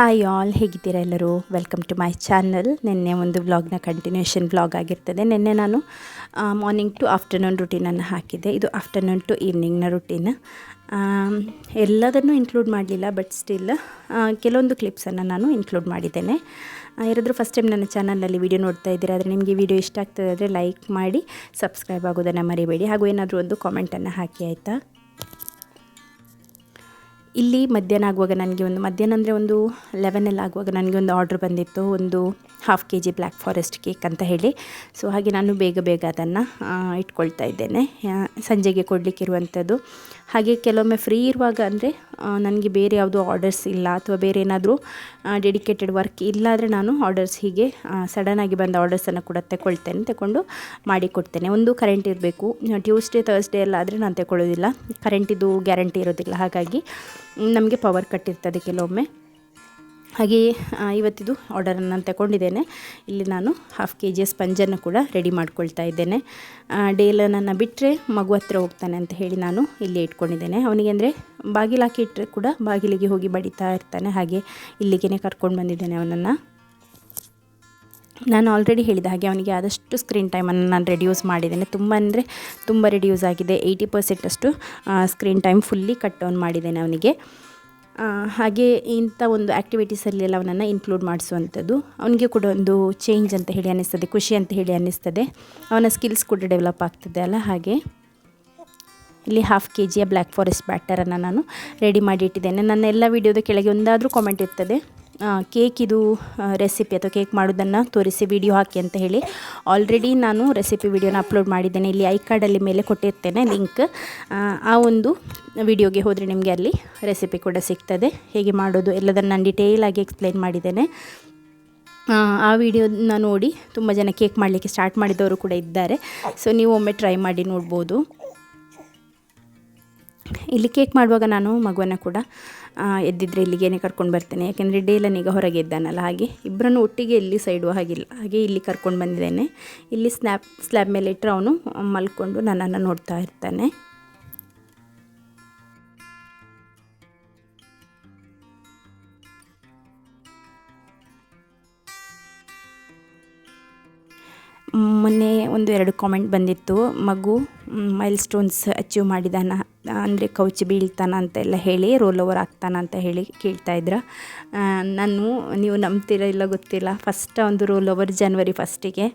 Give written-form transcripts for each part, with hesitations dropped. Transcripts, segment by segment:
Hi all, ಹೇಗಿದ್ದೀರಾ ಎಲ್ಲರೂ? Welcome to my channel. ನಿನ್ನೆ ಒಂದು ವ್ಲಾಗ್ನ ಕಂಟಿನ್ಯೂಷನ್ ವ್ಲಾಗ್ ಆಗಿರ್ತದೆ. ನಿನ್ನೆ ನಾನು ಮಾರ್ನಿಂಗ್ ಟು ಆಫ್ಟರ್ನೂನ್ ರುಟೀನನ್ನು ಹಾಕಿದ್ದೆ. ಇದು ಆಫ್ಟರ್ನೂನ್ ಟು ಈವ್ನಿಂಗ್ನ ರುಟೀನ್. ಎಲ್ಲದನ್ನು ಇನ್ಕ್ಲೂಡ್ ಮಾಡಲಿಲ್ಲ, ಬಟ್ ಸ್ಟಿಲ್ ಕೆಲವೊಂದು ಕ್ಲಿಪ್ಸನ್ನು ನಾನು ಇನ್ಕ್ಲೂಡ್ ಮಾಡಿದ್ದೇನೆ. ಯಾರಾದರೂ ಫಸ್ಟ್ ಟೈಮ್ ನನ್ನ ಚಾನಲಲ್ಲಿ ವಿಡಿಯೋ ನೋಡ್ತಾ ಇದ್ದೀರಾ ಆದರೆ ನಿಮಗೆ ವಿಡಿಯೋ ಇಷ್ಟ ಆಗ್ತದೆ ಆದರೆ ಲೈಕ್ ಮಾಡಿ, ಸಬ್ಸ್ಕ್ರೈಬ್ ಆಗೋದನ್ನು ಮರಿಬೇಡಿ. ಹಾಗೂ ಏನಾದರೂ ಒಂದು ಕಾಮೆಂಟನ್ನು ಹಾಕಿ, ಆಯಿತಾ? ಇಲ್ಲಿ ಮಧ್ಯಾಹ್ನ ಆಗುವಾಗ ನನಗೆ ಮಧ್ಯಾಹ್ನ ಅಂದರೆ ಒಂದು 11 ಆಗುವಾಗ ನನಗೆ ಒಂದು ಆರ್ಡ್ರ್ ಬಂದಿತ್ತು, ಒಂದು 1/2 kg ಬ್ಲ್ಯಾಕ್ ಫಾರೆಸ್ಟ್ ಕೇಕ್ ಅಂತ ಹೇಳಿ. ಸೊ ಹಾಗೆ ನಾನು ಬೇಗ ಅದನ್ನು ಇಟ್ಕೊಳ್ತಾ ಇದ್ದೇನೆ, ಸಂಜೆಗೆ ಕೊಡಲಿಕ್ಕಿರುವಂಥದ್ದು. ಹಾಗೆ ಕೆಲವೊಮ್ಮೆ ಫ್ರೀ ಇರುವಾಗ ಅಂದರೆ ನನಗೆ ಬೇರೆ ಯಾವುದೋ ಆರ್ಡರ್ಸ್ ಇಲ್ಲ ಅಥವಾ ಬೇರೆ ಏನಾದರೂ ಡೆಡಿಕೇಟೆಡ್ ವರ್ಕ್ ಇಲ್ಲ ಆದರೆ ನಾನು ಆರ್ಡರ್ಸ್ ಹೀಗೆ ಸಡನ್ನಾಗಿ ಬಂದ ಆರ್ಡರ್ಸನ್ನು ಕೂಡ ತಗೊಂಡು ಮಾಡಿಕೊಡ್ತೇನೆ. ಒಂದು ಕರೆಂಟ್ ಇರಬೇಕು. ಟ್ಯೂಸ್ಡೇ ಥರ್ಸ್ಡೇ ಎಲ್ಲ ಆದರೆ ನಾನು ತಗೊಳ್ಳೋದಿಲ್ಲ, ಕರೆಂಟಿದು ಗ್ಯಾರಂಟಿ ಇರೋದಿಲ್ಲ. ಹಾಗಾಗಿ ನಮಗೆ ಪವರ್ ಕಟ್ ಇರ್ತದೆ ಕೆಲವೊಮ್ಮೆ. ಹಾಗೆಯೇ ಇವತ್ತಿದು ಆರ್ಡರನ್ನು ನಾನು ತಗೊಂಡಿದ್ದೇನೆ. ಇಲ್ಲಿ ನಾನು 1/2 kg ಸ್ಪಂಜನ್ನು ಕೂಡ ರೆಡಿ ಮಾಡ್ಕೊಳ್ತಾ ಇದ್ದೇನೆ. ಡೇಲನನ್ನು ಬಿಟ್ಟರೆ ಮಗು ಹತ್ರ ಹೋಗ್ತಾನೆ ಅಂತ ಹೇಳಿ ನಾನು ಇಲ್ಲಿ ಇಟ್ಕೊಂಡಿದ್ದೇನೆ. ಅವನಿಗೆ ಅಂದರೆ ಬಾಗಿಲು ಹಾಕಿ ಇಟ್ಟರೆ ಕೂಡ ಬಾಗಿಲಿಗೆ ಹೋಗಿ ಬಡಿತಾ ಇರ್ತಾನೆ. ಹಾಗೆ ಇಲ್ಲಿಗೆ ಕರ್ಕೊಂಡು ಬಂದಿದ್ದೇನೆ ಅವನನ್ನು. ನಾನು ಆಲ್ರೆಡಿ ಹೇಳಿದ ಹಾಗೆ ಅವನಿಗೆ ಆದಷ್ಟು ಸ್ಕ್ರೀನ್ ಟೈಮನ್ನು ನಾನು ರೆಡ್ಯೂಸ್ ಮಾಡಿದ್ದೇನೆ. ತುಂಬ ರೆಡ್ಯೂಸ್ ಆಗಿದೆ. 80% ಅಷ್ಟು screen time fully cut down ಮಾಡಿದ್ದೇನೆ ಅವನಿಗೆ. ಹಾಗೆ ಇಂಥ ಒಂದು ಆ್ಯಕ್ಟಿವಿಟೀಸಲ್ಲೆಲ್ಲ ಅವನನ್ನು ಇನ್ಕ್ಲೂಡ್ ಮಾಡಿಸುವಂಥದ್ದು ಅವನಿಗೆ ಕೂಡ ಒಂದು ಚೇಂಜ್ ಅಂತ ಹೇಳಿ ಅನ್ನಿಸ್ತದೆ, ಖುಷಿ ಅಂತ ಹೇಳಿ ಅನ್ನಿಸ್ತದೆ. ಅವನ ಸ್ಕಿಲ್ಸ್ ಕೂಡ ಡೆವಲಪ್ ಆಗ್ತದೆ ಅಲ್ಲ. ಹಾಗೆ ಇಲ್ಲಿ 1/2 kg ಬ್ಲ್ಯಾಕ್ ಫಾರೆಸ್ಟ್ ಬ್ಯಾಟರನ್ನು ನಾನು ರೆಡಿ ಮಾಡಿ ಇಟ್ಟಿದ್ದೇನೆ. ನನ್ನ ಎಲ್ಲ ವಿಡಿಯೋದ ಕೆಳಗೆ ಒಂದಾದರೂ ಕಾಮೆಂಟ್ ಇರ್ತದೆ, ಕೇಕಿದು ರೆಸಿಪಿ ಅಥವಾ ಕೇಕ್ ಮಾಡೋದನ್ನು ತೋರಿಸಿ ವಿಡಿಯೋ ಹಾಕಿ ಅಂತ ಹೇಳಿ. ಆಲ್ರೆಡಿ ನಾನು ರೆಸಿಪಿ ವಿಡಿಯೋನ ಅಪ್ಲೋಡ್ ಮಾಡಿದ್ದೇನೆ. ಇಲ್ಲಿ ಐ ಕಾರ್ಡಲ್ಲಿ ಮೇಲೆ ಕೊಟ್ಟಿರ್ತೇನೆ ಲಿಂಕ್. ಆ ಒಂದು ವಿಡಿಯೋಗೆ ಹೋದರೆ ನಿಮಗೆ ಅಲ್ಲಿ ರೆಸಿಪಿ ಕೂಡ ಸಿಗ್ತದೆ, ಹೇಗೆ ಮಾಡೋದು ಎಲ್ಲದನ್ನು ನಾನು ಡಿಟೇಲಾಗಿ ಎಕ್ಸ್ಪ್ಲೇನ್ ಮಾಡಿದ್ದೇನೆ. ಆ ವಿಡಿಯೋನ ನೋಡಿ ತುಂಬ ಜನ ಕೇಕ್ ಮಾಡಲಿಕ್ಕೆ ಸ್ಟಾರ್ಟ್ ಮಾಡಿದವರು ಕೂಡ ಇದ್ದಾರೆ. ಸೊ ನೀವು ಒಮ್ಮೆ ಟ್ರೈ ಮಾಡಿ ನೋಡ್ಬೋದು. ಇಲ್ಲಿ ಕೇಕ್ ಮಾಡುವಾಗ ನಾನು ಮಗುವನ್ನು ಕೂಡ ಎದ್ದಿದ್ರೆ ಇಲ್ಲಿಗೇನೆ ಕರ್ಕೊಂಡು ಬರ್ತೇನೆ, ಯಾಕೆಂದರೆ ಡೇಲನೀಗ ಹೊರಗೆ ಇದ್ದಾನಲ್ಲ. ಹಾಗೆ ಇಬ್ಬರನ್ನು ಒಟ್ಟಿಗೆ ಎಲ್ಲಿ ಸೈಡು ಹಾಗಿಲ್ಲ, ಹಾಗೆ ಇಲ್ಲಿ ಕರ್ಕೊಂಡು ಬಂದಿದ್ದೇನೆ. ಇಲ್ಲಿ ಸ್ಲ್ಯಾಬ್ ಮೇಲೆ ಇಟ್ಟರೆ ಅವನು ಮಲ್ಕೊಂಡು ನನ್ನನ್ನು ನೋಡ್ತಾ ಇರ್ತಾನೆ. ಮೊನ್ನೆ 1-2 ಕಾಮೆಂಟ್ ಬಂದಿತ್ತು, ಮಗು ಮೈಲ್ ಸ್ಟೋನ್ಸ್ ಅಚೀವ್ ಮಾಡಿದಾನ ಅಂದರೆ ಕೌಚಿ ಬೀಳ್ತಾನ ಅಂತೆಲ್ಲ ಹೇಳಿ, ರೋಲ್ ಓವರ್ ಆಗ್ತಾನ ಅಂತ ಹೇಳಿ ಕೇಳ್ತಾಯಿದ್ರ. ನೀವು ನಂಬ್ತೀರ ಇಲ್ಲ ಗೊತ್ತಿಲ್ಲ, ಫಸ್ಟ್ ಒಂದು ರೋಲ್ ಓವರ್ January 1ಗೆ.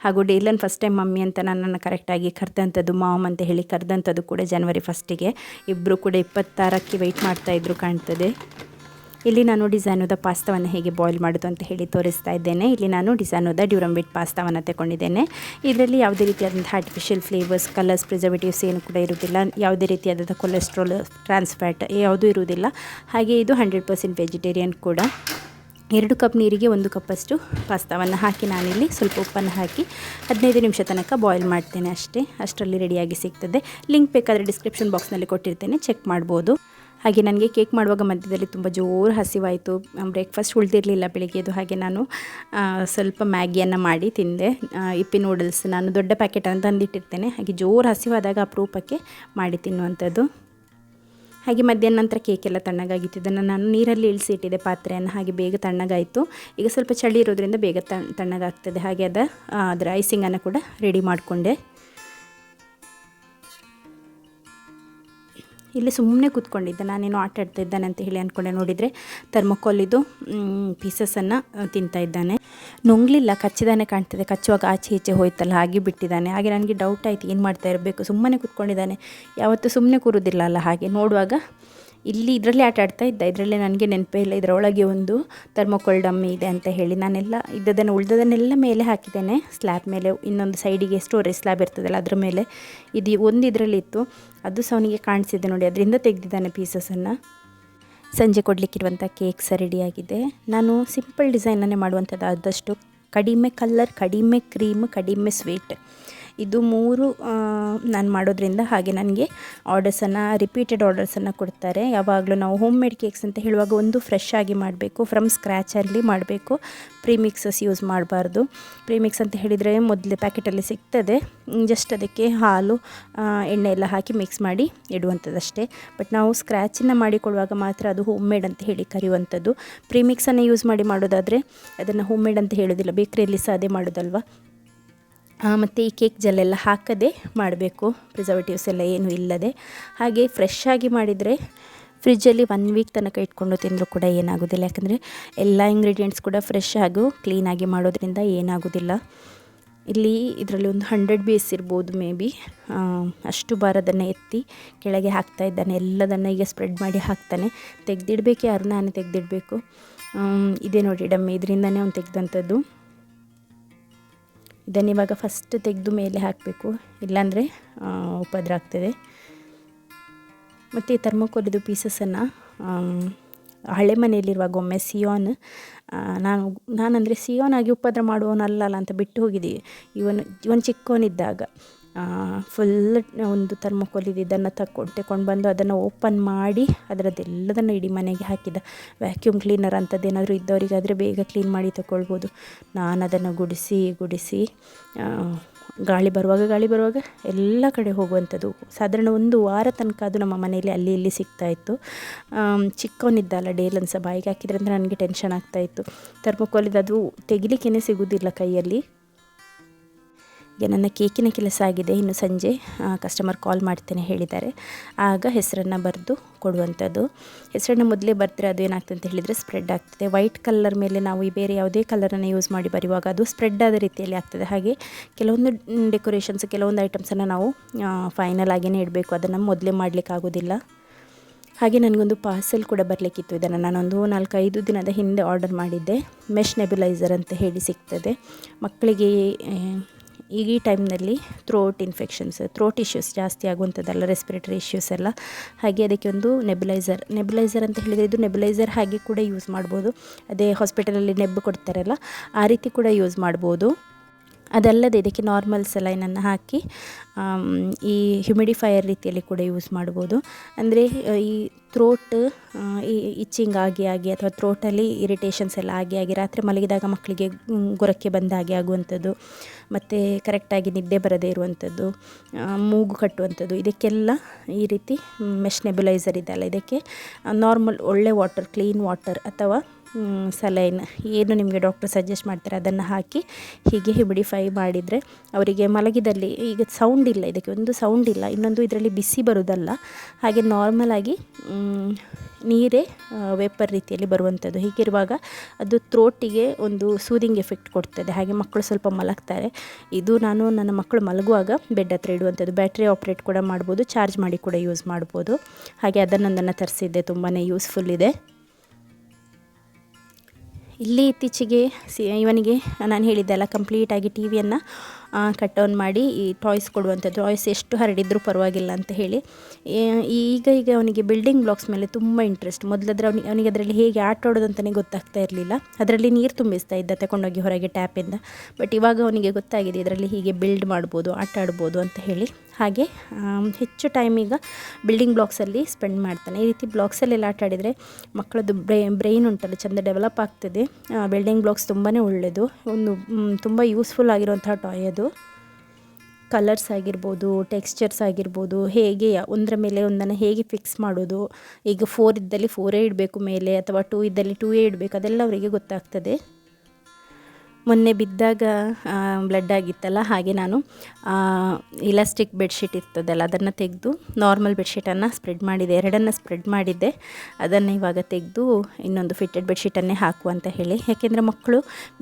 ಹಾಗೂ ಡೇಲನ್ ಫಸ್ಟ್ ಟೈಮ್ ಮಮ್ಮಿ ಅಂತ ನನ್ನನ್ನು ಕರೆಕ್ಟಾಗಿ ಕರೆದಂಥದ್ದು, ಮಾಮ್ ಅಂತ ಹೇಳಿ ಕರೆದಂಥದ್ದು ಕೂಡ January 1ಗೆ. ಇಬ್ಬರು ಕೂಡ 26ಕ್ಕೆ ವೆಯ್ಟ್ ಮಾಡ್ತಾಯಿದ್ರು ಕಾಣ್ತದೆ. ಇಲ್ಲಿ ನಾನು ಡಿಸೈನೋದ ಪಾಸ್ತಾವನ್ನು ಹೇಗೆ ಬಾಯ್ಲ್ ಮಾಡೋದು ಅಂತ ಹೇಳಿ ತೋರಿಸ್ತಾ ಇದ್ದೇನೆ. ಇಲ್ಲಿ ನಾನು ಡಿಸೈನೋದ ಡ್ಯೂರಂಬಿಟ್ ಪಾಸ್ತಾವನ್ನು ತಗೊಂಡಿದ್ದೇನೆ. ಇದರಲ್ಲಿ ಯಾವುದೇ ರೀತಿಯಾದಂಥ ಆರ್ಟಿಫಿಷಿಯಲ್ ಫ್ಲೇವರ್ಸ್, ಕಲರ್ಸ್, ಪ್ರಿಸರ್ವೇಟಿವ್ಸ್ ಏನು ಕೂಡ ಇರುವುದಿಲ್ಲ. ಯಾವುದೇ ರೀತಿಯಾದಂಥ ಕೊಲೆಸ್ಟ್ರಾಲ್, ಟ್ರಾನ್ಸ್ಫ್ಯಾಟ್ ಯಾವುದೂ ಇರುವುದಿಲ್ಲ. ಹಾಗೆ ಇದು 100% ವೆಜಿಟೇರಿಯನ್ ಕೂಡ. 2 ಕಪ್ ನೀರಿಗೆ 1 ಕಪ್ಪಷ್ಟು ಪಾಸ್ತಾವನ್ನು ಹಾಕಿ ನಾನಿಲ್ಲಿ ಸ್ವಲ್ಪ ಉಪ್ಪನ್ನು ಹಾಕಿ 15 ನಿಮಿಷ ತನಕ ಬಾಯ್ಲ್ ಮಾಡ್ತೇನೆ ಅಷ್ಟೇ. ಅಷ್ಟರಲ್ಲಿ ರೆಡಿಯಾಗಿ ಸಿಗ್ತದೆ. ಲಿಂಕ್ ಬೇಕಾದರೆ ಡಿಸ್ಕ್ರಿಪ್ಷನ್ ಬಾಕ್ಸ್ನಲ್ಲಿ ಕೊಟ್ಟಿರ್ತೇನೆ, ಚೆಕ್ ಮಾಡ್ಬೋದು. ಹಾಗೆ ನನಗೆ ಕೇಕ್ ಮಾಡುವಾಗ ಮಧ್ಯದಲ್ಲಿ ತುಂಬ ಜೋರು ಹಸಿವಾಯಿತು, ಬ್ರೇಕ್ಫಾಸ್ಟ್ ಉಳಿದಿರಲಿಲ್ಲ ಬೆಳಿಗ್ಗೆದು. ಹಾಗೆ ನಾನು ಸ್ವಲ್ಪ ಮ್ಯಾಗಿಯನ್ನು ಮಾಡಿ ತಿಂದೆ. ಇಪ್ಪಿ ನೂಡಲ್ಸ್ ನಾನು ದೊಡ್ಡ ಪ್ಯಾಕೆಟನ್ನು ತಂದಿಟ್ಟಿರ್ತೇನೆ. ಹಾಗೆ ಜೋರು ಹಸಿವಾದಾಗ ಅಪರೂಪಕ್ಕೆ ಮಾಡಿ ತಿನ್ನುವಂಥದ್ದು. ಹಾಗೆ ಮಧ್ಯಾಹ್ನ ನಂತರ ಕೇಕೆಲ್ಲ ತಣ್ಣಗಾಗಿತ್ತು. ಇದನ್ನು ನಾನು ನೀರಲ್ಲಿ ಇಳಿಸಿ ಇಟ್ಟಿದ್ದೆ ಪಾತ್ರೆಯನ್ನು, ಹಾಗೆ ಬೇಗ ತಣ್ಣಗಾಯಿತು. ಈಗ ಸ್ವಲ್ಪ ಚಳಿ ಇರೋದ್ರಿಂದ ಬೇಗ ತಣ್ಣಗಾಗ್ತದೆ. ಹಾಗೆ ಅದರ ಐಸಿಂಗನ್ನು ಕೂಡ ರೆಡಿ ಮಾಡಿಕೊಂಡೆ. ಇಲ್ಲಿ ಸುಮ್ಮನೆ ಕೂತ್ಕೊಂಡಿದ್ದೆ, ನಾನೇನು ಆಟ ಆಡ್ತಾ ಇದ್ದಾನೆ ಅಂತ ಹೇಳಿ ಅಂದ್ಕೊಂಡೆ. ನೋಡಿದರೆ ಥರ್ಮೋಕೋಲಿದು ಪೀಸಸನ್ನು ತಿಂತಾ ಇದ್ದಾನೆ. ನುಂಗ್ಲಿಲ್ಲ, ಕಚ್ಚಿದಾನೆ ಕಾಣ್ತದೆ. ಕಚ್ಚುವಾಗ ಆಚೆ ಈಚೆ ಹೋಯ್ತಲ್ಲ, ಹಾಗೆ ಬಿಟ್ಟಿದ್ದಾನೆ. ಹಾಗೆ ನನಗೆ ಡೌಟ್ ಆಯಿತು, ಏನು ಮಾಡ್ತಾ ಇರಬೇಕು, ಸುಮ್ಮನೆ ಕೂತ್ಕೊಂಡಿದ್ದಾನೆ, ಯಾವತ್ತೂ ಸುಮ್ಮನೆ ಕೂರೋದಿಲ್ಲ ಅಲ್ಲ. ಹಾಗೆ ನೋಡುವಾಗ ಇಲ್ಲಿ ಇದರಲ್ಲಿ ಆಟ ಆಡ್ತಾ ಇದ್ದ. ಇದರಲ್ಲೇ ನನಗೆ ನೆನಪೇ ಇಲ್ಲ ಇದರೊಳಗೆ ಒಂದು ಥರ್ಮೋಕೋಲ್ ಡಮ್ಮಿ ಇದೆ ಅಂತ ಹೇಳಿ. ನಾನೆಲ್ಲ ಉಳಿದದನ್ನೆಲ್ಲ ಮೇಲೆ ಹಾಕಿದ್ದೇನೆ, ಸ್ಲ್ಯಾಬ್ ಮೇಲೆ. ಇನ್ನೊಂದು ಸೈಡಿಗೆ ಸ್ಟೋರೇಜ್ ಸ್ಲ್ಯಾಬ್ ಇರ್ತದಲ್ಲ ಅದರ ಮೇಲೆ ಒಂದು ಇದರಲ್ಲಿತ್ತು, ಅದು ಸಹ ಅವನಿಗೆ ಕಾಣಿಸಿದೆ ನೋಡಿ, ಅದರಿಂದ ತೆಗೆದಿದ್ದಾನೆ ಪೀಸಸನ್ನು. ಸಂಜೆ ಕೊಡಲಿಕ್ಕಿರುವಂಥ ಕೇಕ್ಸ್ ರೆಡಿಯಾಗಿದೆ. ನಾನು ಸಿಂಪಲ್ ಡಿಸೈನನ್ನೇ ಮಾಡುವಂಥದ್ದು, ಆದಷ್ಟು ಕಡಿಮೆ ಕಲರ್, ಕಡಿಮೆ ಕ್ರೀಮ್, ಕಡಿಮೆ ಸ್ವೀಟ್ ಇದು 3 ನಾನು ಮಾಡೋದ್ರಿಂದ ಹಾಗೆ ನನಗೆ ರಿಪೀಟೆಡ್ ಆರ್ಡರ್ಸನ್ನು ಕೊಡ್ತಾರೆ. ಯಾವಾಗಲೂ ನಾವು ಹೋಮ್ ಮೇಡ್ ಕೇಕ್ಸ್ ಅಂತ ಹೇಳುವಾಗ ಒಂದು ಫ್ರೆಶ್ ಆಗಿ ಮಾಡಬೇಕು, ಫ್ರಮ್ ಸ್ಕ್ರ್ಯಾಚಲ್ಲಿ ಮಾಡಬೇಕು, ಪ್ರೀಮಿಕ್ಸಸ್ ಯೂಸ್ ಮಾಡಬಾರ್ದು. ಪ್ರೀಮಿಕ್ಸ್ ಅಂತ ಹೇಳಿದರೆ ಮೊದಲೇ ಪ್ಯಾಕೆಟಲ್ಲಿ ಸಿಗ್ತದೆ, ಜಸ್ಟ್ ಅದಕ್ಕೆ ಹಾಲು ಎಣ್ಣೆ ಎಲ್ಲ ಹಾಕಿ ಮಿಕ್ಸ್ ಮಾಡಿ ಇಡುವಂಥದ್ದಷ್ಟೇ. ಬಟ್ ನಾವು ಸ್ಕ್ರ್ಯಾಚಿನ ಮಾಡಿಕೊಳ್ಳುವಾಗ ಮಾತ್ರ ಅದು ಹೋಮ್ ಮೇಡ್ ಅಂತ ಹೇಳಿ ಕರೆಯುವಂಥದ್ದು. ಪ್ರೀಮಿಕ್ಸನ್ನು ಯೂಸ್ ಮಾಡಿ ಮಾಡೋದಾದರೆ ಅದನ್ನು ಹೋಮ್ ಮೇಡ್ ಅಂತ ಹೇಳೋದಿಲ್ಲ, ಬೇಕ್ರಿಯಲ್ಲಿ ಸಹ ಅದೇ ಮಾಡೋದಲ್ವ. ಮತ್ತು ಈ ಕೇಕ್ ಜೆಲ್ಲೆಲ್ಲ ಹಾಕದೆ ಮಾಡಬೇಕು, ಪ್ರಿಸರ್ವೇಟಿವ್ಸ್ ಎಲ್ಲ ಏನೂ ಇಲ್ಲದೆ. ಹಾಗೆ ಫ್ರೆಶ್ ಆಗಿ ಮಾಡಿದರೆ ಫ್ರಿಜ್ಜಲ್ಲಿ 1 ವೀಕ್ ತನಕ ಇಟ್ಕೊಂಡು ತಿಂದರೂ ಕೂಡ ಏನಾಗೋದಿಲ್ಲ, ಯಾಕಂದರೆ ಎಲ್ಲ ಇಂಗ್ರೀಡಿಯೆಂಟ್ಸ್ ಕೂಡ ಫ್ರೆಶ್ ಹಾಗೂ ಕ್ಲೀನಾಗಿ ಮಾಡೋದ್ರಿಂದ ಏನಾಗೋದಿಲ್ಲ. ಇದರಲ್ಲಿ ಒಂದು 100 ಬೀಸ್ ಇರ್ಬೋದು ಮೇ ಬಿ. ಅಷ್ಟು ಬಾರದನ್ನು ಎತ್ತಿ ಕೆಳಗೆ ಹಾಕ್ತಾ ಇದ್ದಾನೆ, ಎಲ್ಲದನ್ನು ಈಗ ಸ್ಪ್ರೆಡ್ ಮಾಡಿ ಹಾಕ್ತಾನೆ. ತೆಗೆದಿಡಬೇಕು, ಯಾರು ನಾನೇ ತೆಗೆದಿಡಬೇಕು. ಇದೇ ನೋಡಿ ಡಮ್ಮಿ, ಇದರಿಂದನೇ ಅವ್ನು ತೆಗೆದಂಥದ್ದು. ಇದನ್ನು ಇವಾಗ ಫಸ್ಟ್ ತೆಗೆದು ಮೇಲೆ ಹಾಕಬೇಕು, ಇಲ್ಲಾಂದರೆ ಉಪದ್ರ ಆಗ್ತದೆ. ಮತ್ತು ಈ ಥರ್ಮೋಕೋಲಿದು ಪೀಸಸನ್ನು ಹಳೆ ಮನೆಯಲ್ಲಿರುವಾಗ ಒಮ್ಮೆ ನಾನಂದರೆ ಸಿಯೋನ್ ಆಗಿ ಉಪದ್ರ ಮಾಡುವವನಲ್ಲ ಅಂತ ಬಿಟ್ಟು ಹೋಗಿದ್ದೀವಿ. ಇವನು ಚಿಕ್ಕವನಿದ್ದಾಗ ಫುಲ್ ಒಂದು ಥರ್ಮೋಕೋಲಿದು ಇದನ್ನು ತಗೊಂಡು ಬಂದು ಅದನ್ನು ಓಪನ್ ಮಾಡಿ ಅದರದ್ದೆಲ್ಲದನ್ನು ಇಡೀ ಮನೆಗೆ ಹಾಕಿದ. ವ್ಯಾಕ್ಯೂಮ್ ಕ್ಲೀನರ್ ಅಂಥದ್ದೇನಾದರೂ ಇದ್ದವರಿಗಾದರೆ ಬೇಗ ಕ್ಲೀನ್ ಮಾಡಿ ತಗೊಳ್ಬೋದು. ನಾನು ಅದನ್ನು ಗುಡಿಸಿ ಗಾಳಿ ಬರುವಾಗ ಎಲ್ಲ ಕಡೆ ಹೋಗುವಂಥದ್ದು. ಸಾಧಾರಣ 1 ವಾರ ತನಕ ಅದು ನಮ್ಮ ಮನೆಯಲ್ಲಿ ಅಲ್ಲಿ ಇಲ್ಲಿ ಸಿಗ್ತಾಯಿತ್ತು. ಚಿಕ್ಕವನಿದ್ದಲ್ಲ, ಡೇಲನ್ನು ಸಹ ಬಾಯಿಗೆ ಹಾಕಿದ್ರೆ ಅಂದರೆ ನನಗೆ ಟೆನ್ಷನ್ ಆಗ್ತಾಯಿತ್ತು. ಥರ್ಮೋಕೋಲಿದು ಅದು ತೆಗಿಲಿಕ್ಕೇ ಸಿಗೋದಿಲ್ಲ ಕೈಯಲ್ಲಿ. ಈಗ ನನ್ನ ಕೇಕಿನ ಕೆಲಸ ಆಗಿದೆ, ಇನ್ನು ಸಂಜೆ ಕಸ್ಟಮರ್ ಕಾಲ್ ಮಾಡ್ತೇನೆ ಹೇಳಿದ್ದಾರೆ, ಆಗ ಹೆಸರನ್ನು ಬರೆದು ಕೊಡುವಂಥದ್ದು. ಹೆಸರನ್ನು ಮೊದಲೇ ಬರೆದ್ರೆ ಅದು ಏನಾಗ್ತದೆ ಅಂತ ಹೇಳಿದರೆ ಸ್ಪ್ರೆಡ್ ಆಗ್ತದೆ. ವೈಟ್ ಕಲರ್ ಮೇಲೆ ನಾವು ಬೇರೆ ಯಾವುದೇ ಕಲರನ್ನು ಯೂಸ್ ಮಾಡಿ ಬರೆಯುವಾಗ ಅದು ಸ್ಪ್ರೆಡ್ ಆದ ರೀತಿಯಲ್ಲಿ ಆಗ್ತದೆ. ಹಾಗೆ ಕೆಲವೊಂದು ಡೆಕೋರೇಷನ್ಸ್, ಕೆಲವೊಂದು ಐಟಮ್ಸನ್ನು ನಾವು ಫೈನಲ್ ಆಗಿಯೇ ಇಡಬೇಕು, ಅದನ್ನು ಮೊದಲೇ ಮಾಡಲಿಕ್ಕಾಗೋದಿಲ್ಲ. ಹಾಗೆ ನನಗೊಂದು ಪಾರ್ಸೆಲ್ ಕೂಡ ಬರಲಿಕ್ಕಿತ್ತು. ಇದನ್ನು ನಾನೊಂದು 4-5 ದಿನದ ಹಿಂದೆ ಆರ್ಡರ್ ಮಾಡಿದ್ದೆ. ಮೆಶ್ ನೆಬ್ಯುಲೈಸರ್ ಅಂತ ಹೇಳಿ ಸಿಗ್ತದೆ ಮಕ್ಕಳಿಗೆ. ಈ ಟೈಮ್ನಲ್ಲಿ ಥ್ರೋಟ್ ಇಶ್ಯೂಸ್ ಜಾಸ್ತಿ ಆಗುವಂಥದ್ದಲ್ಲ, ರೆಸ್ಪಿರೇಟರಿ ಇಶ್ಯೂಸ್ ಎಲ್ಲ. ಹಾಗೆ ಅದಕ್ಕೆ ಒಂದು ನೆಬ್ಯುಲೈಸರ್ ಅಂತ ಹೇಳಿದರೆ ಇದು ನೆಬ್ಯುಲೈಸರ್ ಹಾಗೆ ಕೂಡ ಯೂಸ್ ಮಾಡ್ಬೋದು. ಅದೇ ಹಾಸ್ಪಿಟಲಲ್ಲಿ ನೆಬ್ಬು ಕೊಡ್ತಾರಲ್ಲ ಆ ರೀತಿ ಕೂಡ ಯೂಸ್ ಮಾಡ್ಬೋದು. ಅದಲ್ಲದೆ ಇದಕ್ಕೆ ನಾರ್ಮಲ್ ಸಲೈನನ್ನು ಹಾಕಿ ಈ ಹ್ಯುಮಿಡಿಫೈಯರ್ ರೀತಿಯಲ್ಲಿ ಕೂಡ ಯೂಸ್ ಮಾಡ್ಬೋದು. ಅಂದರೆ ಈ ಥ್ರೋಟ್ ಇಚ್ಚಿಂಗ್ ಆಗಿ ಅಥವಾ ಥ್ರೋಟಲ್ಲಿ ಇರಿಟೇಷನ್ಸ್ ಎಲ್ಲ ಆಗಿ ರಾತ್ರಿ ಮಲಗಿದಾಗ ಮಕ್ಕಳಿಗೆ ಗೊರಕ್ಕೆ ಬಂದ ಹಾಗೆ ಆಗುವಂಥದ್ದು, ಮತ್ತು ಕರೆಕ್ಟಾಗಿ ನಿದ್ದೆ ಬರದೇ ಇರುವಂಥದ್ದು, ಮೂಗು ಕಟ್ಟುವಂಥದ್ದು, ಇದಕ್ಕೆಲ್ಲ ಈ ರೀತಿ ಮೆಶ್ ನೆಬ್ಯುಲೈಸರ್ ಇದೆಯಲ್ಲ, ಇದಕ್ಕೆ ನಾರ್ಮಲ್ ಒಳ್ಳೆ ವಾಟರ್, ಕ್ಲೀನ್ ವಾಟರ್ ಅಥವಾ ಸಲೈನ್ ಏನು ನಿಮಗೆ ಡಾಕ್ಟರ್ ಸಜೆಸ್ಟ್ ಮಾಡ್ತಾರೆ ಅದನ್ನು ಹಾಕಿ ಹೀಗೆ ಹ್ಯುಮಿಡಿಫೈ ಮಾಡಿದರೆ ಅವರಿಗೆ ಮಲಗಿದಲ್ಲಿ, ಈಗ ಸೌಂಡ್ ಇಲ್ಲ, ಇದಕ್ಕೆ ಒಂದು ಸೌಂಡ್ ಇಲ್ಲ, ಇನ್ನೊಂದು ಇದರಲ್ಲಿ ಬಿಸಿ ಬರೋದಲ್ಲ, ಹಾಗೆ ನಾರ್ಮಲಾಗಿ ನೀರೇ ವೇಪರ್ ರೀತಿಯಲ್ಲಿ ಬರುವಂಥದ್ದು. ಹೀಗಿರುವಾಗ ಅದು ಥ್ರೋಟಿಗೆ ಒಂದು ಸೂದಿಂಗ್ ಎಫೆಕ್ಟ್ ಕೊಡ್ತದೆ. ಹಾಗೆ ಮಕ್ಕಳು ಸ್ವಲ್ಪ ಮಲಗ್ತಾರೆ. ಇದು ನಾನು ನನ್ನ ಮಕ್ಕಳು ಮಲಗುವಾಗ ಬೆಡ್ ಹತ್ರ ಇಡುವಂಥದ್ದು. ಬ್ಯಾಟ್ರಿ ಆಪ್ರೇಟ್ ಕೂಡ ಮಾಡ್ಬೋದು, ಚಾರ್ಜ್ ಮಾಡಿ ಕೂಡ ಯೂಸ್ ಮಾಡ್ಬೋದು. ಹಾಗೆ ಅದನ್ನೊಂದನ್ನು ತರಿಸಿದ್ದೆ, ತುಂಬಾ ಯೂಸ್ಫುಲ್ ಇದೆ. ಇಲ್ಲಿ ಇತ್ತೀಚೆಗೆ ಇವನಿಗೆ ನಾನು ಹೇಳಿದ್ದೆಲ್ಲ ಕಂಪ್ಲೀಟಾಗಿ ಟಿ ವಿಯನ್ನು ಕಟ್ ಆನ್ ಮಾಡಿ ಈ ಟಾಯ್ಸ್ ಕೊಡುವಂಥದ್ದು. ಟಾಯ್ಸ್ ಎಷ್ಟು ಹರಡಿದ್ರೂ ಪರವಾಗಿಲ್ಲ ಅಂತ ಹೇಳಿ ಈಗ ಅವನಿಗೆ ಬಿಲ್ಡಿಂಗ್ ಬ್ಲಾಕ್ಸ್ ಮೇಲೆ ತುಂಬ ಇಂಟ್ರೆಸ್ಟ್. ಮೊದಲಾದ್ರೆ ಅವನಿಗೆ ಅದರಲ್ಲಿ ಹೇಗೆ ಆಟ ಆಡೋದಂತಲೇ ಗೊತ್ತಾಗ್ತಾ ಇರಲಿಲ್ಲ. ಅದರಲ್ಲಿ ನೀರು ತುಂಬಿಸ್ತಾ ಇದ್ದ ತಗೊಂಡೋಗಿ ಹೊರಗೆ ಟ್ಯಾಪಿಂದ. ಬಟ್ ಇವಾಗ ಅವನಿಗೆ ಗೊತ್ತಾಗಿದೆ ಇದರಲ್ಲಿ ಹೀಗೆ ಬಿಲ್ಡ್ ಮಾಡ್ಬೋದು, ಆಟ ಆಡ್ಬೋದು ಅಂತ ಹೇಳಿ. ಹಾಗೆ ಹೆಚ್ಚು ಟೈಮ್ ಈಗ ಬಿಲ್ಡಿಂಗ್ ಬ್ಲಾಕ್ಸಲ್ಲಿ ಸ್ಪೆಂಡ್ ಮಾಡ್ತಾನೆ. ಈ ರೀತಿ ಬ್ಲಾಕ್ಸಲ್ಲೆಲ್ಲ ಆಟ ಆಡಿದರೆ ಮಕ್ಕಳದ್ದು ಬ್ರೈನ್ ಉಂಟಲ್ಲ ಚೆಂದ ಡೆವಲಪ್ ಆಗ್ತದೆ. ಬಿಲ್ಡಿಂಗ್ ಬ್ಲಾಕ್ಸ್ ತುಂಬಾ ಒಳ್ಳೆಯದು, ಒಂದು ತುಂಬ ಯೂಸ್ಫುಲ್ ಆಗಿರುವಂತಹ ಟಾಯ್ ಅದು. ಕಲರ್ಸ್ ಆಗಿರ್ಬೋದು, ಟೆಕ್ಸ್ಚರ್ಸ್ ಆಗಿರ್ಬೋದು, ಹೇಗೆ ಒಂದರ ಮೇಲೆ ಒಂದನ್ನು ಹೇಗೆ ಫಿಕ್ಸ್ ಮಾಡೋದು, ಈಗ 4 ಇದ್ದಲ್ಲಿ 4 ಇಡಬೇಕು ಮೇಲೆ, ಅಥವಾ 2 ಇದ್ದಲ್ಲಿ 2 ಇಡಬೇಕು, ಅದೆಲ್ಲ ಅವರಿಗೆ ಗೊತ್ತಾಗ್ತದೆ. ಮೊನ್ನೆ ಬಿದ್ದಾಗ ಬ್ಲಡ್ ಆಗಿತ್ತಲ್ಲ, ಹಾಗೆ ನಾನು ಇಲಾಸ್ಟಿಕ್ ಬೆಡ್ಶೀಟ್ ಇರ್ತದಲ್ಲ ಅದನ್ನು ತೆಗೆದು ನಾರ್ಮಲ್ ಬೆಡ್ಶೀಟನ್ನು ಸ್ಪ್ರೆಡ್ ಮಾಡಿದ್ದೆ, 2 ಸ್ಪ್ರೆಡ್ ಮಾಡಿದ್ದೆ. ಅದನ್ನು ಇವಾಗ ತೆಗೆದು ಇನ್ನೊಂದು ಫಿಟ್ಟೆಡ್ ಬೆಡ್ಶೀಟನ್ನೇ ಹಾಕು ಅಂತ ಹೇಳಿ. ಯಾಕೆಂದರೆ ಮಕ್ಕಳು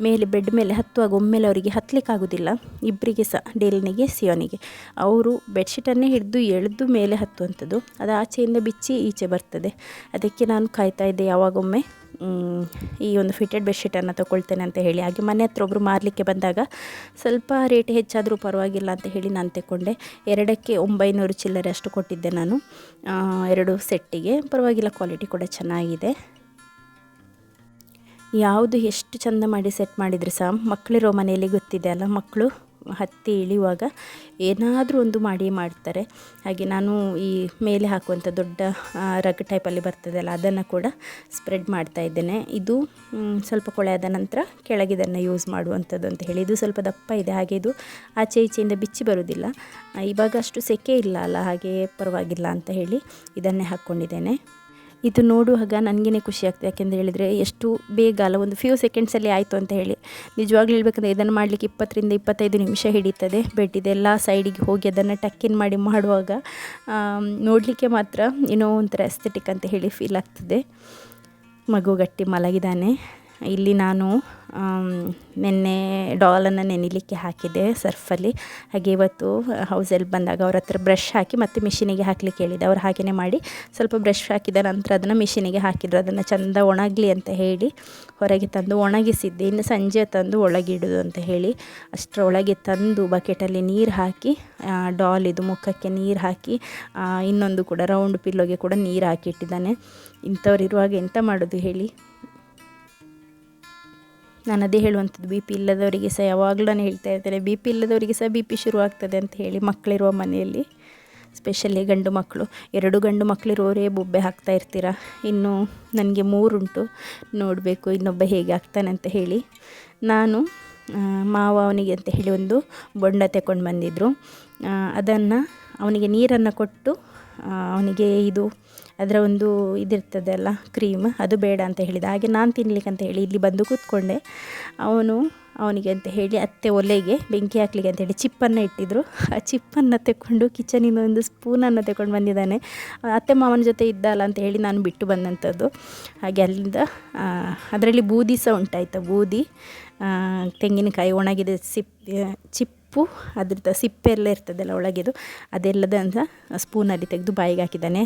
ಮೇಲೆ ಬೆಡ್ ಮೇಲೆ ಹತ್ತುವಾಗ ಒಮ್ಮೆಲೆ ಅವರಿಗೆ ಹತ್ತಲಿಕ್ಕಾಗೋದಿಲ್ಲ, ಇಬ್ಬರಿಗೆ ಸಹ, ಡೇಲನಿಗೆ ಸಿಯೋನಿಗೆ. ಅವರು ಬೆಡ್ಶೀಟನ್ನೇ ಹಿಡಿದು ಎಳೆದು ಮೇಲೆ ಹತ್ತುವಂಥದ್ದು, ಅದು ಆಚೆಯಿಂದ ಬಿಚ್ಚಿ ಈಚೆ ಬರ್ತದೆ. ಅದಕ್ಕೆ ನಾನು ಕಾಯ್ತಾ ಇದ್ದೆ ಯಾವಾಗೊಮ್ಮೆ ಈ ಒಂದು ಫಿಟ್ಟೆಡ್ ಬೆಡ್ಶೀಟನ್ನು ತಗೊಳ್ತೇನೆ ಅಂತ ಹೇಳಿ. ಹಾಗೆ ಮನೆ ಹತ್ರ ಒಬ್ಬರು ಮಾರಲಿಕ್ಕೆ ಬಂದಾಗ ಸ್ವಲ್ಪ ರೇಟ್ ಹೆಚ್ಚಾದರೂ ಪರವಾಗಿಲ್ಲ ಅಂತ ಹೇಳಿ ನಾನು ತಗೊಂಡೆ. 2ಕ್ಕೆ 900 ಚಿಲ್ಲರೆ ಅಷ್ಟು ಕೊಟ್ಟಿದ್ದೆ ನಾನು, 2 ಸೆಟ್ಟಿಗೆ. ಪರವಾಗಿಲ್ಲ, ಕ್ವಾಲಿಟಿ ಕೂಡ ಚೆನ್ನಾಗಿದೆ. ಯಾವುದು ಎಷ್ಟು ಚೆಂದ ಮಾಡಿ ಸೆಟ್ ಮಾಡಿದರೆ ಸಹ ಮಕ್ಕಳಿರೋ ಮನೆಯಲ್ಲಿ ಗೊತ್ತಿದೆ ಅಲ್ಲ, ಮಕ್ಕಳು ಹತ್ತಿ ಇಳಿಯುವಾಗ ಏನಾದರೂ ಒಂದು ಮಾಡ್ತಾರೆ. ಹಾಗೆ ನಾನು ಈ ಮೇಲೆ ಹಾಕುವಂಥ ದೊಡ್ಡ ರಗ್ ಟೈಪಲ್ಲಿ ಬರ್ತದಲ್ಲ ಅದನ್ನು ಕೂಡ ಸ್ಪ್ರೆಡ್ ಮಾಡ್ತಾ ಇದ್ದೇನೆ. ಇದು ಸ್ವಲ್ಪ ಕೊಳೆ ಆದ ನಂತರ ಕೆಳಗಿದನ್ನು ಯೂಸ್ ಮಾಡುವಂಥದ್ದು ಅಂತ ಹೇಳಿ. ಇದು ಸ್ವಲ್ಪ ದಪ್ಪ ಇದೆ, ಹಾಗೆ ಇದು ಆಚೆ ಈಚೆಯಿಂದ ಬಿಚ್ಚಿ ಬರೋದಿಲ್ಲ. ಇವಾಗ ಅಷ್ಟು ಸೆಕೆ ಇಲ್ಲ ಅಲ್ಲ, ಹಾಗೆ ಪರವಾಗಿಲ್ಲ ಅಂತ ಹೇಳಿ ಇದನ್ನೇ ಹಾಕ್ಕೊಂಡಿದ್ದೇನೆ. ಇದು ನೋಡುವಾಗ ನನಗೇ ಖುಷಿ ಆಗ್ತದೆ, ಯಾಕೆಂತ ಹೇಳಿದರೆ ಎಷ್ಟು ಬೇಗ ಅಲ್ಲ, ಒಂದು ಫ್ಯೂ ಸೆಕೆಂಡ್ಸಲ್ಲಿ ಆಯಿತು ಅಂತ ಹೇಳಿ. ನಿಜವಾಗ್ಲೂ ಹೇಳ್ಬೇಕಂದ್ರೆ ಇದನ್ನು ಮಾಡಲಿಕ್ಕೆ 20ರಿಂದ 25 ನಿಮಿಷ ಹಿಡಿತದೆ. ಬೆಡ್ ಇದೆಲ್ಲ ಸೈಡಿಗೆ ಹೋಗಿ ಅದನ್ನು ಟಕ್ಕಿನ್ ಮಾಡಿ ಮಾಡುವಾಗ ನೋಡಲಿಕ್ಕೆ ಮಾತ್ರ ಏನೋ ಒಂಥರ ಎಸ್ಥೆಟಿಕ್ ಅಂತ ಹೇಳಿ ಫೀಲ್ ಆಗ್ತದೆ. ಮಗು ಗಟ್ಟಿ ಮಲಗಿದ್ದಾನೆ. ಇಲ್ಲಿ ನಾನು ನೆನ್ನೆ ಡಾಲನ್ನು ನೆನೆಯಲಿಕ್ಕೆ ಹಾಕಿದೆ ಸರ್ಫಲ್ಲಿ. ಹಾಗೆ ಇವತ್ತು ಹೌಸ್ ಹೆಲ್ಪ್ ಬಂದಾಗ ಅವ್ರ ಹತ್ರ ಬ್ರಷ್ ಹಾಕಿ ಮತ್ತು ಮಿಷಿನಿಗೆ ಹಾಕಲಿಕ್ಕೆ ಹೇಳಿದೆ. ಅವ್ರು ಹಾಗೆಯೇ ಮಾಡಿ ಸ್ವಲ್ಪ ಬ್ರಷ್ ಹಾಕಿದ ನಂತರ ಅದನ್ನು ಮಿಷಿನಿಗೆ ಹಾಕಿದ್ರು. ಅದನ್ನು ಚೆಂದ ಒಣಗಲಿ ಅಂತ ಹೇಳಿ ಹೊರಗೆ ತಂದು ಒಣಗಿಸಿದ್ದೆ. ಇನ್ನು ಸಂಜೆ ತಂದು ಒಳಗಿಡೋದು ಅಂತ ಹೇಳಿ ಅಷ್ಟರೊಳಗೆ ತಂದು ಬಕೆಟಲ್ಲಿ ನೀರು ಹಾಕಿ ಡಾಲಿದು ಮುಖಕ್ಕೆ ನೀರು ಹಾಕಿ ಇನ್ನೊಂದು ಕೂಡ ರೌಂಡ್ ಪಿಲ್ಲೋಗೆ ಕೂಡ ನೀರು ಹಾಕಿಟ್ಟಿದ್ದಾನೆ. ಇಂಥವ್ರು ಇರುವಾಗ ಎಂತ ಮಾಡೋದು ಹೇಳಿ. ನಾನು ಅದೇ ಹೇಳುವಂಥದ್ದು, ಬಿ ಪಿ ಇಲ್ಲದವರಿಗೆ ಸಹ ಯಾವಾಗಲೂ ನಾನು ಹೇಳ್ತಾ ಇರ್ತೇನೆ, ಬಿ ಪಿ ಇಲ್ಲದವರಿಗೆ ಸಹ ಬಿ ಪಿ ಶುರುವಾಗ್ತದೆ ಅಂತ ಹೇಳಿ. ಮಕ್ಕಳಿರುವ ಮನೆಯಲ್ಲಿ ಸ್ಪೆಷಲಿ ಗಂಡು ಮಕ್ಕಳು, 2 ಗಂಡು ಮಕ್ಕಳಿರೋರೇ ಬೊಬ್ಬೆ ಹಾಕ್ತಾ ಇರ್ತೀರ. ಇನ್ನು ನನಗೆ 3 ಉಂಟು, ನೋಡಬೇಕು ಇನ್ನೊಬ್ಬ ಹೇಗೆ ಆಗ್ತಾನೆ ಅಂತ ಹೇಳಿ. ನಾನು ಮಾವ ಅವನಿಗೆ ಅಂತ ಹೇಳಿ ಒಂದು ಬೊಂಡ ತಗೊಂಡು ಬಂದಿದ್ದರು. ಅದನ್ನು ಅವನಿಗೆ ನೀರನ್ನು ಕೊಟ್ಟು ಅವನಿಗೆ ಇದು ಅದರ ಒಂದು ಇದಿರ್ತದಲ್ಲ ಕ್ರೀಮ್, ಅದು ಬೇಡ ಅಂತ ಹೇಳಿದ. ಹಾಗೆ ನಾನು ತಿನ್ಲಿಕ್ಕೆ ಅಂತ ಹೇಳಿ ಇಲ್ಲಿ ಬಂದು ಕೂತ್ಕೊಂಡೆ. ಅವನಿಗೆ ಅಂತ ಹೇಳಿ ಅತ್ತೆ ಒಲೆಗೆ ಬೆಂಕಿ ಹಾಕ್ಲಿಕ್ಕೆ ಅಂತ ಹೇಳಿ ಚಿಪ್ಪನ್ನು ಇಟ್ಟಿದ್ದರು. ಆ ಚಿಪ್ಪನ್ನು ತೆಕ್ಕೊಂಡು ಕಿಚನಿಂದ ಒಂದು ಸ್ಪೂನನ್ನು ತಗೊಂಡು ಬಂದಿದ್ದಾನೆ. ಅತ್ತೆ ಮಾವನ ಜೊತೆ ಇದ್ದಲ್ಲ ಅಂತ ಹೇಳಿ ನಾನು ಬಿಟ್ಟು ಬಂದಂಥದ್ದು. ಹಾಗೆ ಅಲ್ಲಿಂದ ಅದರಲ್ಲಿ ಬೂದಿ ಸಹ ಉಂಟಾಯಿತು. ಬೂದಿ, ತೆಂಗಿನಕಾಯಿ ಒಣಗಿದ ಚಿಪ್ಪು, ಅದ್ರದ್ದು ಸಿಪ್ಪೆ ಎಲ್ಲ ಇರ್ತದಲ್ಲ ಒಳಗೆದು, ಅದೆಲ್ಲದಂತ ಸ್ಪೂನಲ್ಲಿ ತೆಗೆದು ಬಾಯಿಗೆ ಹಾಕಿದ್ದಾನೆ.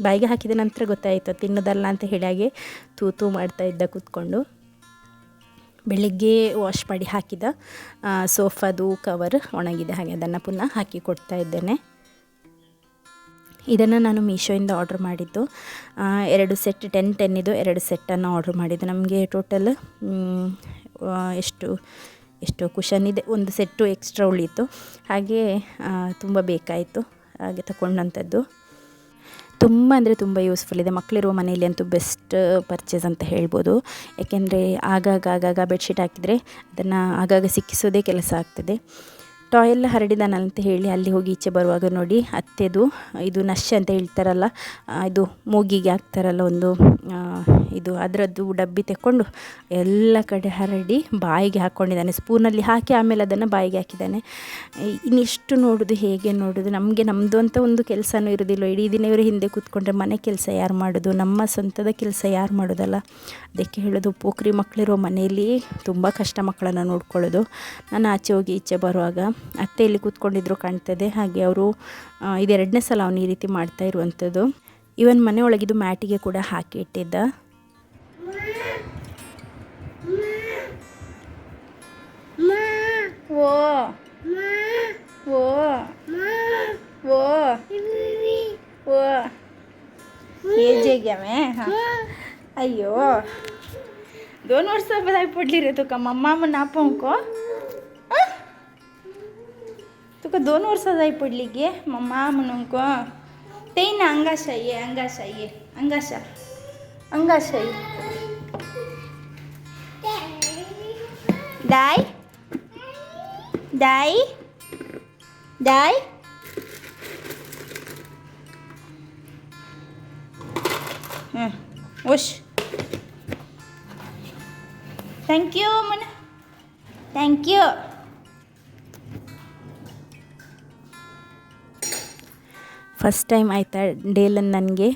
ಬಾಯಿಗೆ ಹಾಕಿದ ನಂತರ ಗೊತ್ತಾಯಿತು ತಿನ್ನೋದಲ್ಲ ಅಂತ ಹೇಳಿ. ಹಾಗೆ ತೂತು ಮಾಡ್ತಾ ಇದ್ದ ಕೂತ್ಕೊಂಡು. ಬೆಳಿಗ್ಗೆ ವಾಶ್ ಮಾಡಿ ಹಾಕಿದ ಸೋಫಾದು ಕವರ್ ಒಣಗಿದೆ, ಹಾಗೆ ಅದನ್ನು ಪುನಃ ಹಾಕಿ ಕೊಡ್ತಾ ಇದ್ದೇನೆ. ಇದನ್ನು ನಾನು ಮೀಶೋಯಿಂದ ಆರ್ಡ್ರ್ ಮಾಡಿದ್ದು. 2 ಸೆಟ್ 10 ಇದು 2 ಸೆಟ್ಟನ್ನು ಆರ್ಡ್ರ್ ಮಾಡಿದ್ದು. ನಮಗೆ ಟೋಟಲ್ ಎಷ್ಟು ಕುಷನ್ ಇದೆ, ಒಂದು ಸೆಟ್ಟು ಎಕ್ಸ್ಟ್ರಾ ಉಳೀತು. ಹಾಗೆ ತುಂಬ ಬೇಕಾಯಿತು, ಹಾಗೆ ತಗೊಂಡಂಥದ್ದು. ತುಂಬ ಅಂದರೆ ತುಂಬ ಯೂಸ್ಫುಲ್ ಇದೆ. ಮಕ್ಕಳಿರುವ ಮನೆಯಲ್ಲಿ ಅಂತೂ ಬೆಸ್ಟ್ ಪರ್ಚೇಸ್ ಅಂತ ಹೇಳ್ಬೋದು. ಯಾಕೆಂದರೆ ಆಗಾಗ ಬೆಡ್ಶೀಟ್ ಹಾಕಿದರೆ ಅದನ್ನು ಆಗಾಗ ಸಿಕ್ಕಿಸೋದೇ ಕೆಲಸ ಆಗ್ತದೆ. ಟಾಯೆಲ್ಲ ಹರಡಿದಾನಂತ ಹೇಳಿ ಅಲ್ಲಿ ಹೋಗಿ ಈಚೆ ಬರುವಾಗ ನೋಡಿ ಅತ್ತೆದು ಇದು ನಶೆ ಅಂತ ಹೇಳ್ತಾರಲ್ಲ, ಇದು ಮೂಗಿಗೆ ಹಾಕ್ತಾರಲ್ಲ ಒಂದು ಇದು, ಅದರದ್ದು ಡಬ್ಬಿ ತೆಕ್ಕೊಂಡು ಎಲ್ಲ ಕಡೆ ಹರಡಿ ಬಾಯಿಗೆ ಹಾಕ್ಕೊಂಡಿದ್ದಾನೆ. ಸ್ಪೂನಲ್ಲಿ ಹಾಕಿ ಆಮೇಲೆ ಅದನ್ನು ಬಾಯಿಗೆ ಹಾಕಿದ್ದಾನೆ. ಇನ್ನಿಷ್ಟು ನೋಡೋದು ಹೇಗೆ ನೋಡೋದು, ನಮಗೆ ನಮ್ಮದು ಅಂತ ಒಂದು ಕೆಲಸನೂ ಇರೋದಿಲ್ಲ. ಇಡೀ ದಿನ ಇವರು ಹಿಂದೆ ಕೂತ್ಕೊಂಡ್ರೆ ಮನೆ ಕೆಲಸ ಯಾರು ಮಾಡೋದು, ನಮ್ಮ ಸ್ವಂತದ ಕೆಲಸ ಯಾರು ಮಾಡೋದಲ್ಲ. ಅದಕ್ಕೆ ಹೇಳೋದು, ಪೋಖ್ರಿ ಮಕ್ಕಳಿರೋ ಮನೆಯಲ್ಲಿ ತುಂಬ ಕಷ್ಟ ಮಕ್ಕಳನ್ನು ನೋಡ್ಕೊಳ್ಳೋದು. ನಾನು ಆಚೆ ಹೋಗಿ ಈಚೆ ಬರುವಾಗ ಅತ್ತೆ ಇಲ್ಲಿ ಕೂತ್ಕೊಂಡಿದ್ರು ಕಾಣ್ತದೆ. ಹಾಗೆ ಅವರು ಇದು 2ನೇ ಸಲ ಅವನು ಈ ರೀತಿ ಮಾಡ್ತಾ ಇರುವಂಥದ್ದು. ಇವನ್ ಮನೆ ಒಳಗಿದು ಮ್ಯಾಟಿಗೆ ಕೂಡ ಹಾಕಿ ಇಟ್ಟಿದ್ದ. ಓ ಓ ಓ ಓ ये जगह में हाँ अयो 2 वर्ष बधाई पडली रे तुका मम्मा में नापों को तुका 2 वर्ष जाई पडली गे मम्मा म्हणून को ते ना अंगाशाई दाई दाई दाई वश थैंक यू मन थैंक यू ಫಸ್ಟ್ ಟೈಮ್ ಆಯಿತಾ ಡೇಲನ್ನು ನನಗೆ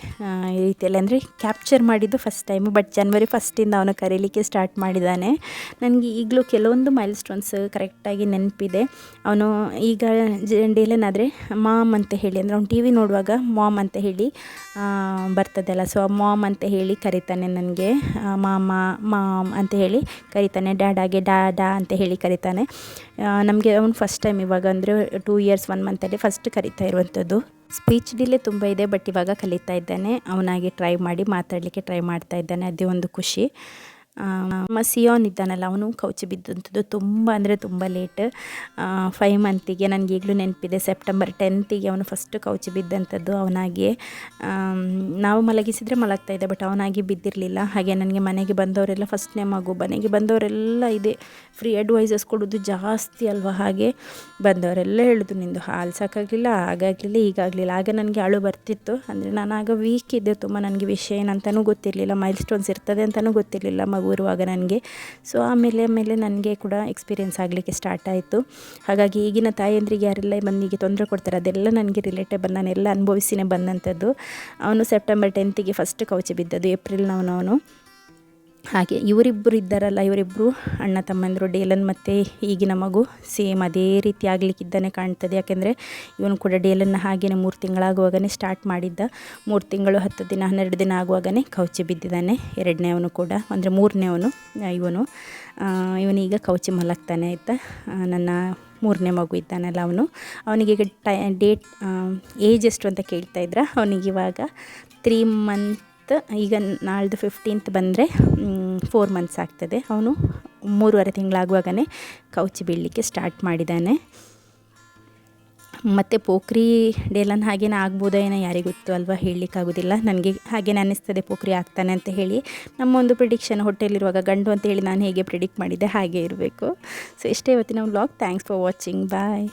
ಈ ರೀತಿಯಲ್ಲಿ ಅಂದರೆ ಕ್ಯಾಪ್ಚರ್ ಮಾಡಿದ್ದು ಫಸ್ಟ್ ಟೈಮು. ಬಟ್ ಜನವರಿ 1 ಅವನು ಕರೀಲಿಕ್ಕೆ ಸ್ಟಾರ್ಟ್ ಮಾಡಿದ್ದಾನೆ. ನನಗೆ ಈಗಲೂ ಕೆಲವೊಂದು ಮೈಲ್ ಸ್ಟೋನ್ಸ್ ಕರೆಕ್ಟಾಗಿ ನೆನಪಿದೆ. ಅವನು ಈಗ ಡೇಲನ್ ಆದರೆ ಮಾಮ್ ಅಂತ ಹೇಳಿ, ಅಂದರೆ ಅವ್ನು ಟಿ ವಿ ನೋಡುವಾಗ ಮಾಮ್ ಅಂತ ಹೇಳಿ ಬರ್ತದಲ್ಲ, ಸೊ ಮಾಮ್ ಅಂತ ಹೇಳಿ ಕರೀತಾನೆ. ನನಗೆ ಮಾಮ್ ಅಂತ ಹೇಳಿ ಕರೀತಾನೆ. ಡ್ಯಾಡಾಗೆ ಡಾಡಾ ಅಂತ ಹೇಳಿ ಕರೀತಾನೆ. ನಮಗೆ ಅವನು ಫಸ್ಟ್ ಟೈಮ್ ಇವಾಗ ಅಂದರೆ 2 ಇಯರ್ಸ್ 1 ಮಂತಲ್ಲಿ ಫಸ್ಟ್ ಕರೀತಾ ಇರುವಂಥದ್ದು. ಸ್ಪೀಚ್ ಡಿಲೇ ತುಂಬ ಇದೆ, ಬಟ್ ಇವಾಗ ಕಲಿತಾ ಇದ್ದಾನೆ. ಅವನಾಗಿ ಟ್ರೈ ಮಾಡಿ ಮಾತಾಡಲಿಕ್ಕೆ ಟ್ರೈ ಮಾಡ್ತಾ ಇದ್ದಾನೆ. ಅದೇ ಒಂದು ಖುಷಿ. ಸಿಯೋನ್ ಇದ್ದಾನಲ್ಲ, ಅವನು ಕೌಚಿ ಬಿದ್ದಂಥದ್ದು ತುಂಬ ಅಂದರೆ ತುಂಬ ಲೇಟ್. 5 ಮಂತಿಗೆ, ನನಗೆ ಈಗಲೂ ನೆನಪಿದೆ, ಸೆಪ್ಟೆಂಬರ್ 10th ಅವನು ಫಸ್ಟ್ ಕೌಚಿ ಬಿದ್ದಂಥದ್ದು. ಅವನಾಗಿ ನಾವು ಮಲಗಿಸಿದರೆ ಮಲಗ್ತಾಯಿದ್ದೆ, ಬಟ್ ಅವನಾಗಿ ಬಿದ್ದಿರಲಿಲ್ಲ. ಹಾಗೆ ನನಗೆ ಮನೆಗೆ ಬಂದವರೆಲ್ಲ, ಫಸ್ಟ್ನೇ ಮಗು, ಮನೆಗೆ ಬಂದವರೆಲ್ಲ ಇದೆ ಫ್ರೀ ಅಡ್ವೈಸಸ್ ಕೊಡೋದು ಜಾಸ್ತಿ ಅಲ್ವಾ. ಹಾಗೆ ಬಂದವರೆಲ್ಲ ಹೇಳಿದ್ರು, ನಿಂದು ಹಾಲು ಸಾಕಾಗಲಿಲ್ಲ, ಆಗಾಗಲಿಲ್ಲ, ಈಗಾಗಲಿಲ್ಲ. ಆಗ ನನಗೆ ಅಳು ಬರ್ತಿತ್ತು. ಅಂದರೆ ನಾನು ಆಗ ವೀಕ್ ಇದ್ದೆ ತುಂಬ, ನನಗೆ ವಿಷಯ ಏನಂತನೂ ಗೊತ್ತಿರಲಿಲ್ಲ, ಮೈಲ್ ಸ್ಟೋನ್ಸ್ ಇರ್ತದೆ ಅಂತಲೂ ಗೊತ್ತಿರಲಿಲ್ಲ ಮಗು ಇರುವಾಗ ನನಗೆ. ಸೊ ಆಮೇಲೆ ನನಗೆ ಕೂಡ ಎಕ್ಸ್ಪೀರಿಯೆನ್ಸ್ ಆಗಲಿಕ್ಕೆ ಸ್ಟಾರ್ಟ್ ಆಯಿತು. ಹಾಗಾಗಿ ಈಗಿನ ತಾಯಂದ್ರಿಗೆ ಯಾರೆಲ್ಲ ಬಂದಿಗೆ ತೊಂದರೆ ಕೊಡ್ತಾರೆ ಅದೆಲ್ಲ ನನಗೆ ರಿಲೇಟೇಬಲ್, ನಾನೆಲ್ಲ ಅನುಭವಿಸಿನೇ ಬಂದಂಥದ್ದು. ಅವನು ಸೆಪ್ಟೆಂಬರ್ 10th ಕಫಸ್ಟ್ ಕೌಚಿ ಬಿದ್ದದ್ದು, ಏಪ್ರಿಲ್ನವನು. ಹಾಗೆ ಇವರಿಬ್ಬರು ಇದ್ದಾರಲ್ಲ, ಇವರಿಬ್ಬರು ಅಣ್ಣ ತಮ್ಮಂದರು, ಡೇಲನ್ ಮತ್ತು ಈಗಿನ ಮಗು ಸೇಮ್ ಅದೇ ರೀತಿ ಆಗಲಿಕ್ಕಿದ್ದಾನೆ ಕಾಣ್ತದೆ. ಯಾಕೆಂದರೆ ಇವನು ಕೂಡ ಡೇಲನ್ನ ಹಾಗೆಯೇ 3 ತಿಂಗಳಾಗುವಾಗಲೇ ಸ್ಟಾರ್ಟ್ ಮಾಡಿದ್ದ. 3 ತಿಂಗಳು 10 ದಿನ 12 ದಿನ ಆಗುವಾಗಲೇ ಕೌಚಿ ಬಿದ್ದಿದ್ದಾನೆ. 2ನೇವನು ಕೂಡ, ಅಂದರೆ 3ನೇವನು ಇವನೀಗ ಕೌಚಿ ಮಲಗ್ತಾನೆ ಆಯಿತಾ. ನನ್ನ 3ನೇ ಮಗು ಇದ್ದಾನಲ್ಲ ಅವನಿಗೆ ಡೇಟ್ ಏಜ್ ಎಷ್ಟು ಅಂತ ಕೇಳ್ತಾಯಿದ್ರ. ಅವನಿಗಿವಾಗ 3 ಮಂತ್, ಈಗ ನಾಳ್ದು 15th ಬಂದರೆ 4 ಮಂತ್ಸ್ ಆಗ್ತದೆ. ಅವನು 3.5 ತಿಂಗಳಾಗುವಾಗಲೇ ಕೌಚಿ ಬೀಳಲಿಕ್ಕೆ ಸ್ಟಾರ್ಟ್ ಮಾಡಿದ್ದಾನೆ. ಮತ್ತು ಪೋಖ್ರಿ ಡೇಲನ್ ಹಾಗೇನೇ ಆಗ್ಬೋದೋ ಏನೋ ಯಾರಿಗೆ ಗೊತ್ತು ಅಲ್ವಾ, ಹೇಳಲಿಕ್ಕಾಗೋದಿಲ್ಲ. ನನಗೆ ಹಾಗೇನೆ ಅನ್ನಿಸ್ತದೆ ಪೋಖ್ರಿ ಆಗ್ತಾನೆ ಅಂತ ಹೇಳಿ. ನಮ್ಮೊಂದು ಪ್ರಿಡಿಕ್ಷನ್, ಹೊಟ್ಟೆಯಲ್ಲಿರುವಾಗ ಗಂಡು ಅಂತ ಹೇಳಿ ನಾನು ಹೇಗೆ ಪ್ರಿಡಿಕ್ಟ್ ಮಾಡಿದ್ದೆ ಹಾಗೆ ಇರಬೇಕು. ಸೊ ಇಷ್ಟೇ ಇವತ್ತಿನ vlog. Thanks for watching. Bye.